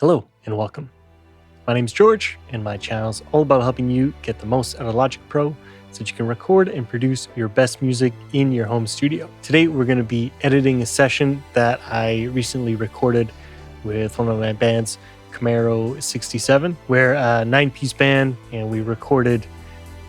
Hello and welcome. My name's George, and my channel is all about helping you get the most out of Logic Pro so that you can record and produce your best music in your home studio. Today, we're going to be editing a session that I recently recorded with one of my bands, Camaro 67. We're a 9-piece band, and we recorded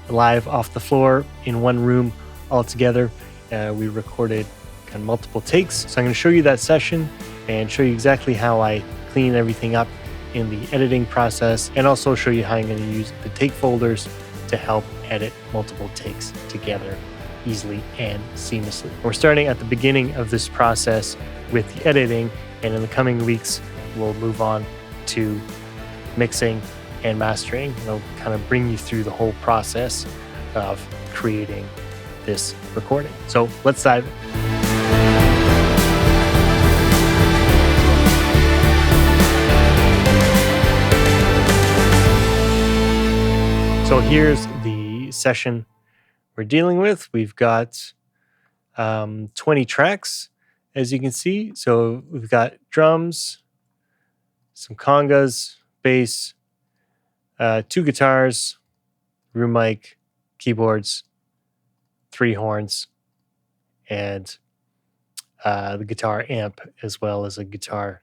live off the floor in one room all together. We recorded kind of multiple takes. So I'm going to show you that session and show you exactly how I clean everything up in the editing process, and also show you how I'm going to use the take folders to help edit multiple takes together easily and seamlessly. We're starting at the beginning of this process with the editing, and in the coming weeks, we'll move on to mixing and mastering. I'll kind of bring you through the whole process of creating this recording. So let's dive in. So here's the session we're dealing with. We've got 20 tracks, as you can see. So we've got drums, some congas, bass, 2 guitars, room mic, keyboards, 3 horns, and the guitar amp, as well as a guitar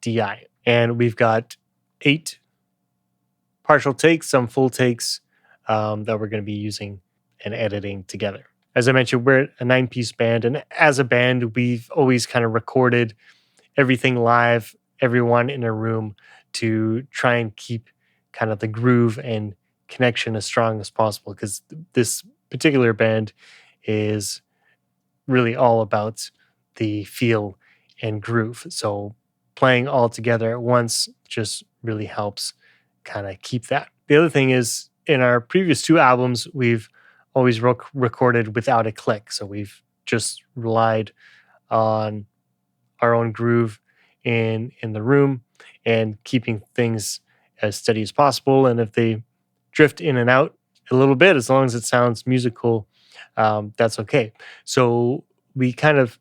DI. And we've got 8 partial takes, some full takes that we're going to be using and editing together. As I mentioned, we're a 9-piece band, and as a band, we've always kind of recorded everything live, everyone in a room, to try and keep kind of the groove and connection as strong as possible, because this particular band is really all about the feel and groove. So playing all together at once just really helps kind of keep that. The other thing is, in our previous 2 albums, we've always recorded without a click. So we've just relied on our own groove in the room and keeping things as steady as possible. And if they drift in and out a little bit, as long as it sounds musical, that's okay. So we kind of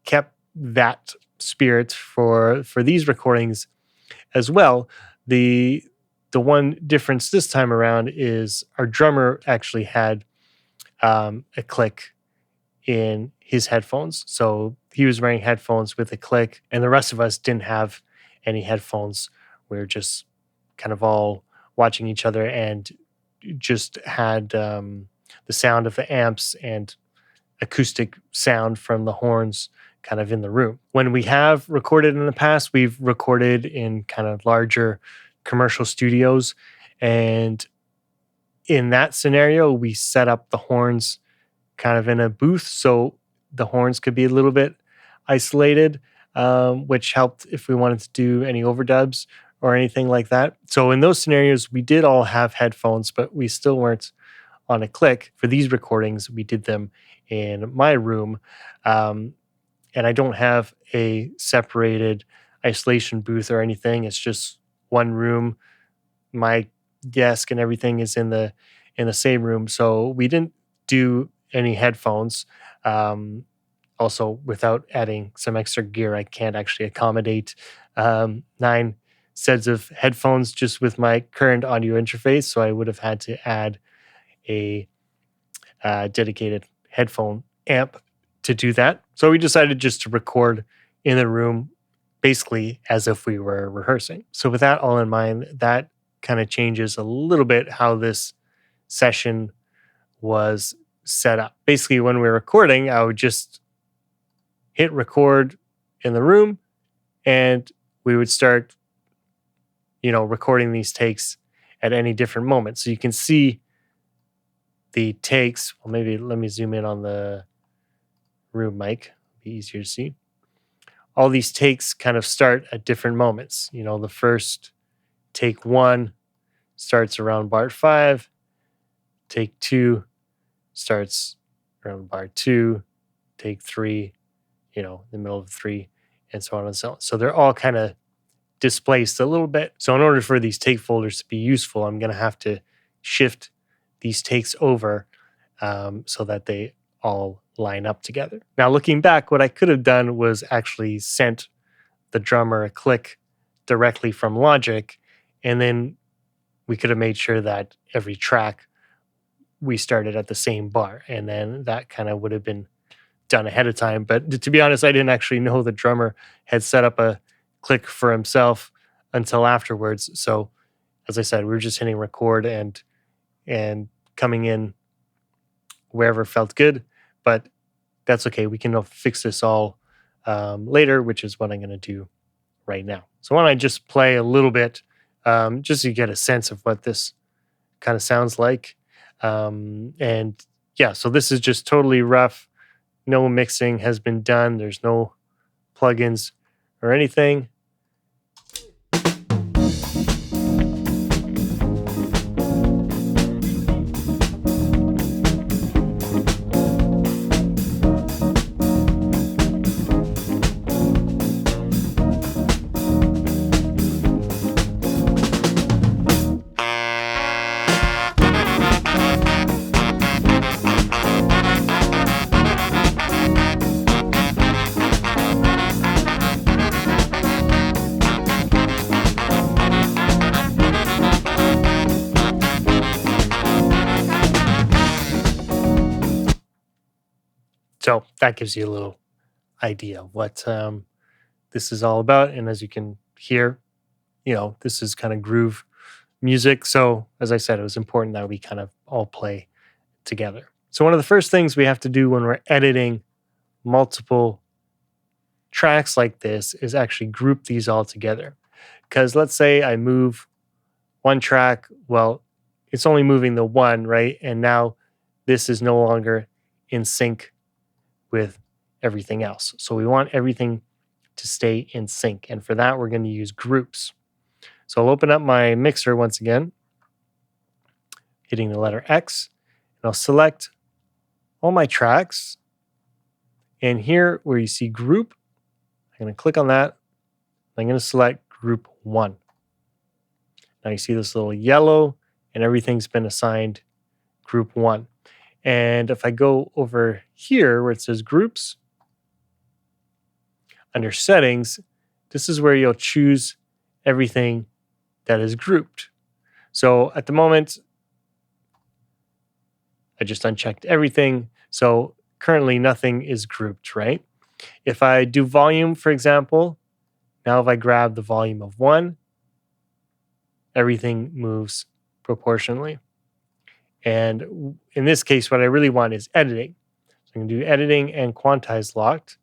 kept that spirit for these recordings as well. The one difference this time around is our drummer actually had a click in his headphones. So he was wearing headphones with a click, and the rest of us didn't have any headphones. We were just kind of all watching each other and just had the sound of the amps and acoustic sound from the horns kind of in the room. When we have recorded in the past, we've recorded in kind of larger commercial studios, and in that scenario, we set up the horns kind of in a booth, so the horns could be a little bit isolated, which helped if we wanted to do any overdubs or anything like that. So in those scenarios, we did all have headphones, but we still weren't on a click. For these recordings, we did them in my room, and I don't have a separated isolation booth or anything. It's just one room. My desk and everything is in the same room, so we didn't do any headphones. Also, without adding some extra gear, I can't actually accommodate 9 sets of headphones just with my current audio interface, so I would have had to add a dedicated headphone amp to do that. So we decided just to record in the room, basically as if we were rehearsing. So with that all in mind, that kind of changes a little bit how this session was set up. Basically, when we're recording, I would just hit record in the room, and we would start, recording these takes at any different moment. So you can see the takes. Well, maybe let me zoom in on the room mic. Be easier to see. All these takes kind of start at different moments. The first take 1 starts around bar 5. Take 2 starts around bar 2. Take 3, the middle of 3, and so on and so on. So they're all kind of displaced a little bit. So in order for these take folders to be useful, I'm going to have to shift these takes over so that they all line up together. Now, looking back, what I could have done was actually sent the drummer a click directly from Logic, and then we could have made sure that every track we started at the same bar, and then that kind of would have been done ahead of time. But to be honest, I didn't actually know the drummer had set up a click for himself until afterwards. So as I said, we were just hitting record and coming in wherever felt good. But that's okay. We can fix this all later, which is what I'm going to do right now. So why don't I just play a little bit, just so you get a sense of what this kind of sounds like. And yeah, so this is just totally rough. No mixing has been done. There's no plugins or anything. So that gives you a little idea of what this is all about. And as you can hear, this is kind of groove music. So as I said, it was important that we kind of all play together. So one of the first things we have to do when we're editing multiple tracks like this is actually group these all together. Because let's say I move one track, well, it's only moving the one, right? And now this is no longer in sync with everything else. So we want everything to stay in sync. And for that, we're going to use groups. So I'll open up my mixer once again, hitting the letter X, and I'll select all my tracks. And here where you see group, I'm going to click on that. I'm going to select group 1. Now you see this little yellow, and everything's been assigned group 1. And if I go over here where it says groups, under settings, this is where you'll choose everything that is grouped. So at the moment, I just unchecked everything. So currently nothing is grouped, right? If I do volume, for example, now if I grab the volume of 1, everything moves proportionally. And in this case, what I really want is editing. So I'm going to do editing and quantize locked.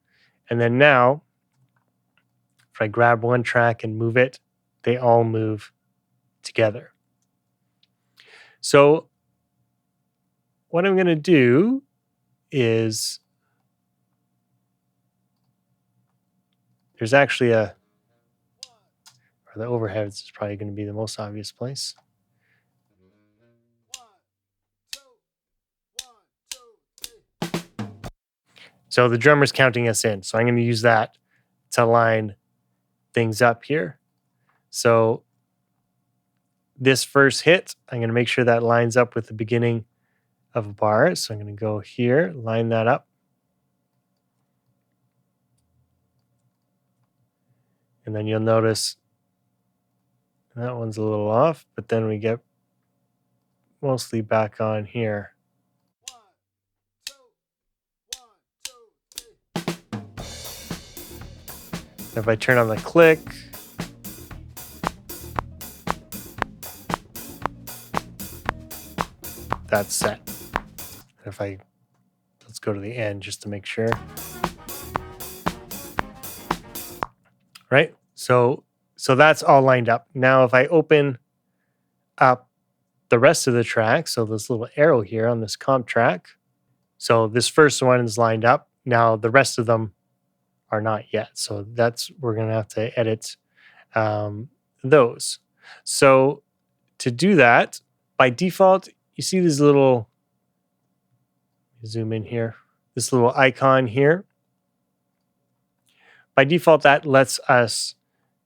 And then now, if I grab one track and move it, they all move together. So what I'm going to do is there's actually or the overheads is probably going to be the most obvious place. So the drummer's counting us in. So I'm going to use that to line things up here. So this first hit, I'm going to make sure that lines up with the beginning of a bar. So I'm going to go here, line that up. And then you'll notice that one's a little off, but then we get mostly back on here. If I turn on the click, that's set. If let's go to the end just to make sure. Right? So that's all lined up. Now if I open up the rest of the track, so this little arrow here on this comp track, so this first one is lined up. Now the rest of them are not yet. So we're going to have to edit those. So to do that, by default, you see this little, zoom in here, this little icon here. By default, that lets us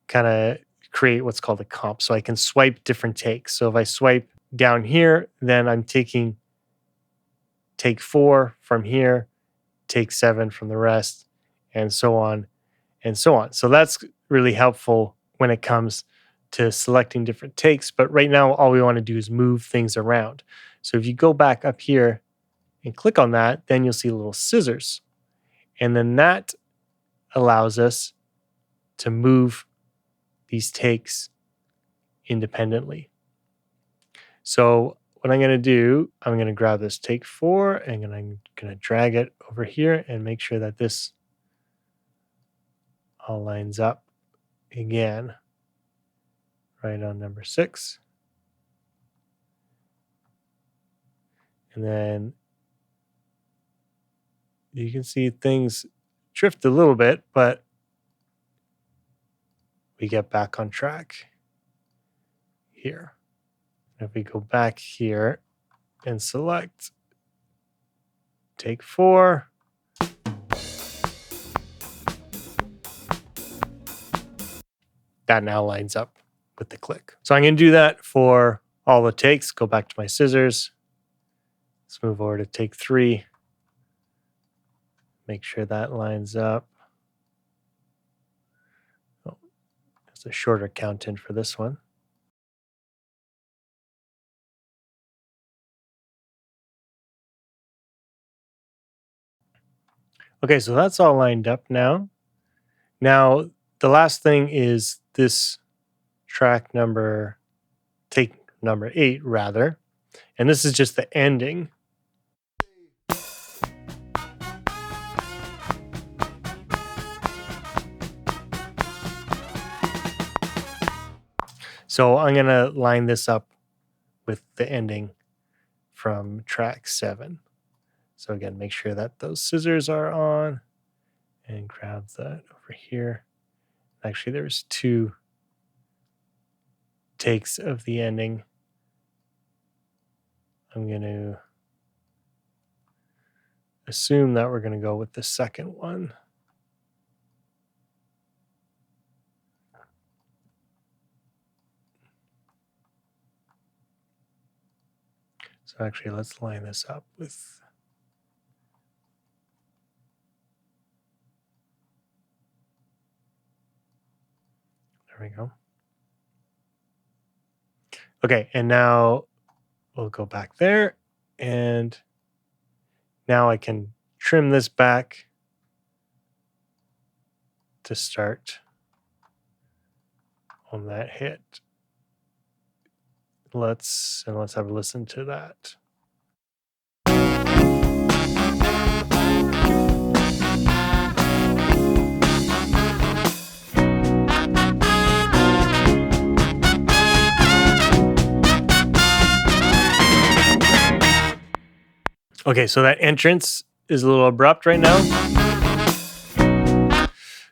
kind of create what's called a comp. So I can swipe different takes. So if I swipe down here, then I'm taking take 4 from here, take 7 from the rest, and so on and so on. So that's really helpful when it comes to selecting different takes. But right now, all we want to do is move things around. So if you go back up here and click on that, then you'll see little scissors. And then that allows us to move these takes independently. So what I'm going to do, I'm going to grab this take 4 and I'm going to drag it over here and make sure that this all lines up again right on number 6. And then you can see things drift a little bit, but we get back on track here. If we go back here and select take 4, that now lines up with the click. So I'm going to do that for all the takes. Go back to my scissors. Let's move over to take 3. Make sure that lines up. Oh, there's a shorter count in for this one. Okay, so that's all lined up now. Now, the last thing is this take number 8 rather. And this is just the ending. So I'm going to line this up with the ending from track 7. So again, make sure that those scissors are on and grab that over here. Actually, there's 2 takes of the ending. I'm going to assume that we're going to go with the second one. So actually, let's line this up with... There we go. Okay, and now we'll go back there, and now I can trim this back to start on that hit. Let's have a listen to that. Okay, so that entrance is a little abrupt right now.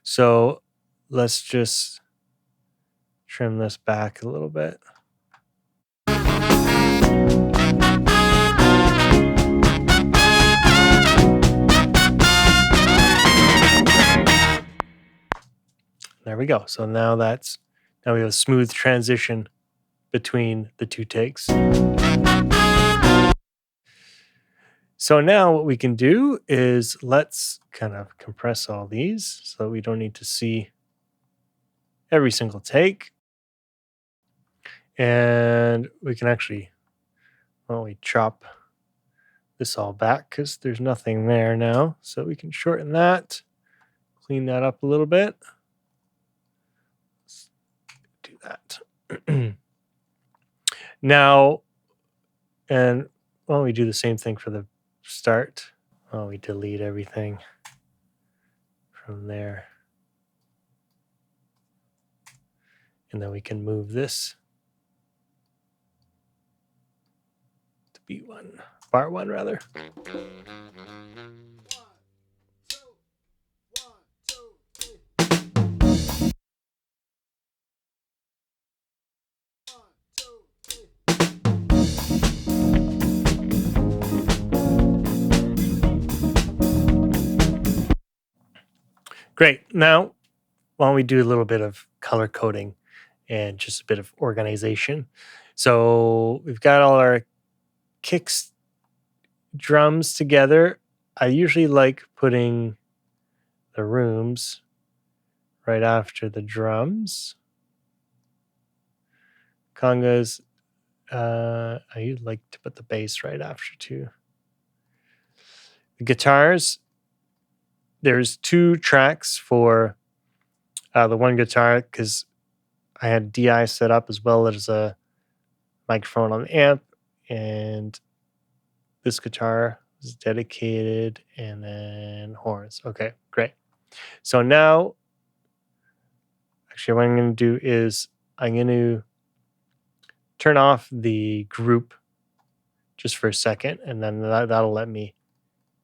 So let's just trim this back a little bit. There we go. So now we have a smooth transition between the 2 takes. So now what we can do is let's kind of compress all these so that we don't need to see every single take. And we can actually, we chop this all back because there's nothing there now. So we can shorten that, clean that up a little bit. Let's do that. Now, and we do the same thing for the start. We delete everything from there. And then we can move this to B1, bar 1 rather. Great. Now, why don't we do a little bit of color coding and just a bit of organization. So we've got all our kicks, drums together. I usually like putting the rooms right after the drums. Congas. I like to put the bass right after too. The guitars. There's 2 tracks for the one guitar because I had DI set up as well as a microphone on the amp, and this guitar is dedicated, and then horns. Okay, great. So now, actually, what I'm going to do is I'm going to turn off the group just for a second, and then that'll let me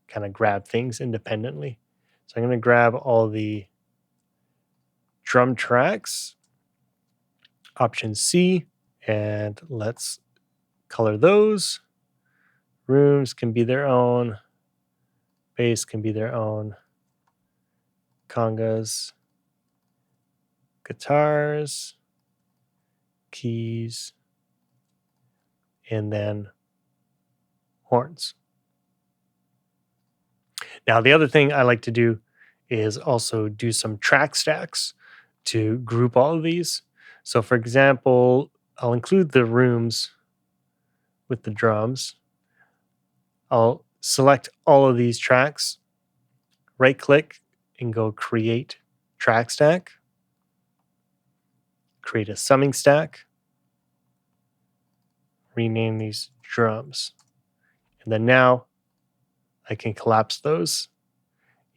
kind of grab things independently. So I'm going to grab all the drum tracks, Option C, and let's color those. Rooms can be their own. Bass can be their own. Congas. Guitars. Keys. And then horns. Now, the other thing I like to do is also do some track stacks to group all of these. So, for example, I'll include the rooms with the drums. I'll select all of these tracks, right click, and go create track stack, create a summing stack, rename these drums. And then now I can collapse those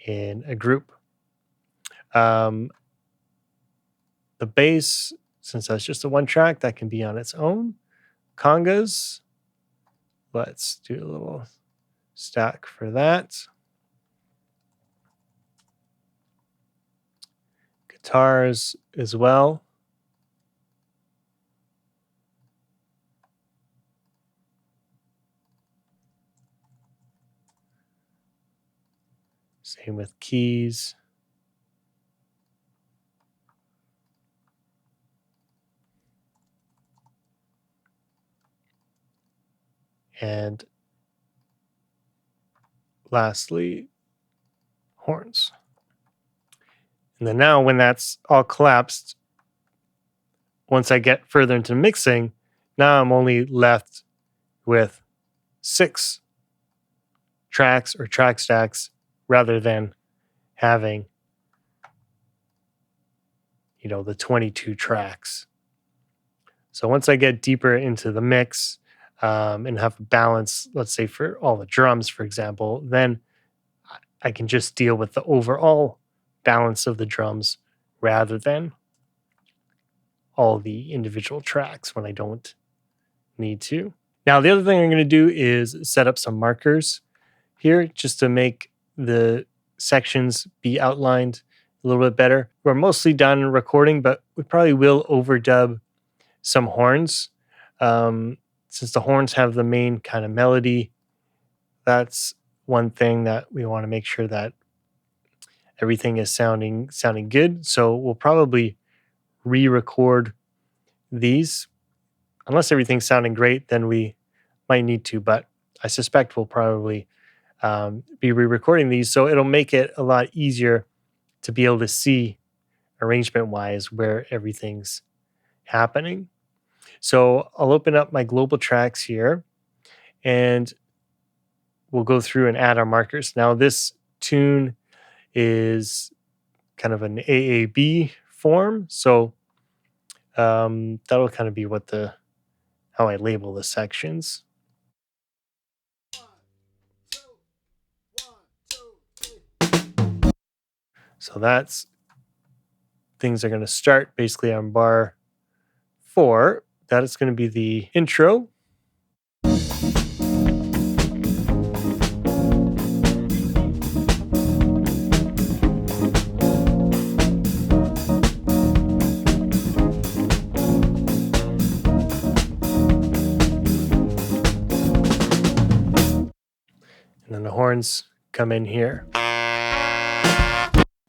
in a group. The bass, since that's just a one track, that can be on its own. Congas, let's do a little stack for that. Guitars as well. Same with keys. And lastly, horns. And then now when that's all collapsed, once I get further into mixing, now I'm only left with 6 tracks or track stacks rather than having, the 22 tracks. So once I get deeper into the mix and have a balance, let's say for all the drums, for example, then I can just deal with the overall balance of the drums rather than all the individual tracks when I don't need to. Now, the other thing I'm going to do is set up some markers here just to make the sections be outlined a little bit better. We're mostly done recording, but we probably will overdub some horns. Since the horns have the main kind of melody, that's one thing that we want to make sure that everything is sounding good. So we'll probably re-record these. Unless everything's sounding great, then we might need to, but I suspect we'll probably be re-recording these. So it'll make it a lot easier to be able to see arrangement-wise where everything's happening. So I'll open up my global tracks here and we'll go through and add our markers. Now this tune is kind of an AAB form. So that'll kind of be how I label the sections. So that's things are going to start basically on bar 4. That is going to be the intro. And then the horns come in here.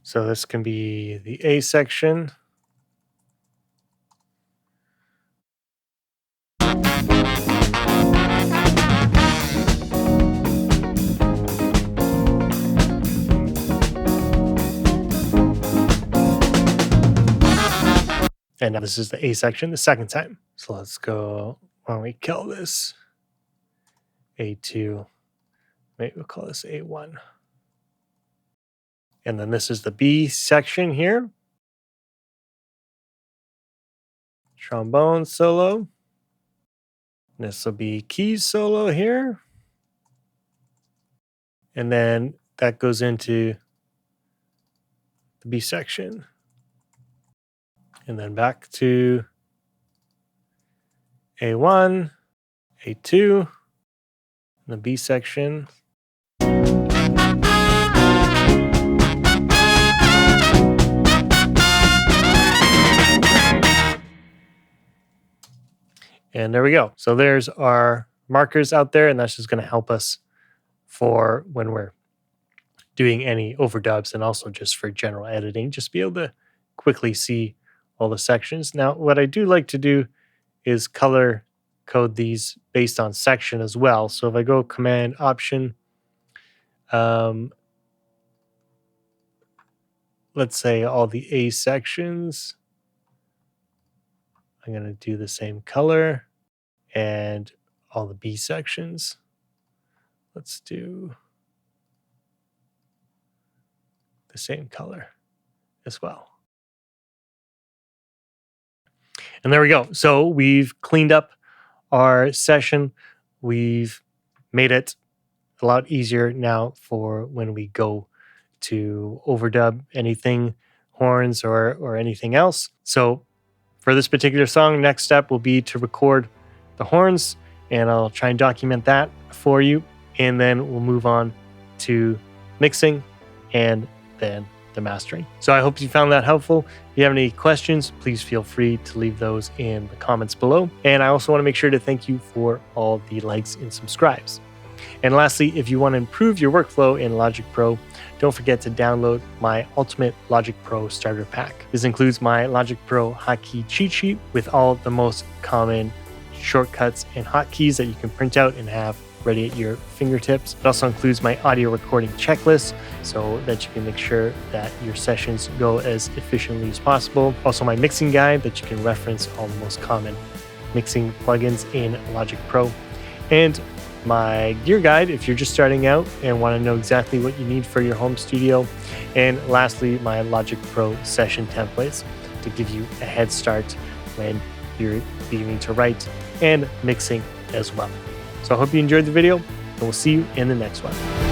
So this can be the A section. And now this is the A section the second time. So let's go, why don't we call this A2, maybe we'll call this A1. And then this is the B section here. Trombone solo. This will be keys solo here. And then that goes into the B section. And then back to A1, A2, and the B section. And there we go. So there's our markers out there, and that's just going to help us for when we're doing any overdubs and also just for general editing, just be able to quickly see all the sections. Now, what I do like to do is color code these based on section as well. So if I go Command Option, let's say all the A sections, I'm going to do the same color, and all the B sections, let's do the same color as well. And there we go. So we've cleaned up our session. We've made it a lot easier now for when we go to overdub anything, horns or anything else. So for this particular song, next step will be to record the horns, and I'll try and document that for you. And then we'll move on to mixing and then the mastering. So I hope you found that helpful. If you have any questions, please feel free to leave those in the comments below. And I also want to make sure to thank you for all the likes and subscribes. And lastly, if you want to improve your workflow in Logic Pro, don't forget to download my Ultimate Logic Pro Starter Pack. This includes my Logic Pro hotkey cheat sheet with all the most common shortcuts and hotkeys that you can print out and have ready at your fingertips. It also includes my audio recording checklist so that you can make sure that your sessions go as efficiently as possible. Also my mixing guide that you can reference all the most common mixing plugins in Logic Pro. And my gear guide if you're just starting out and want to know exactly what you need for your home studio. And lastly, my Logic Pro session templates to give you a head start when you're beginning to write and mixing as well. So I hope you enjoyed the video, and we'll see you in the next one.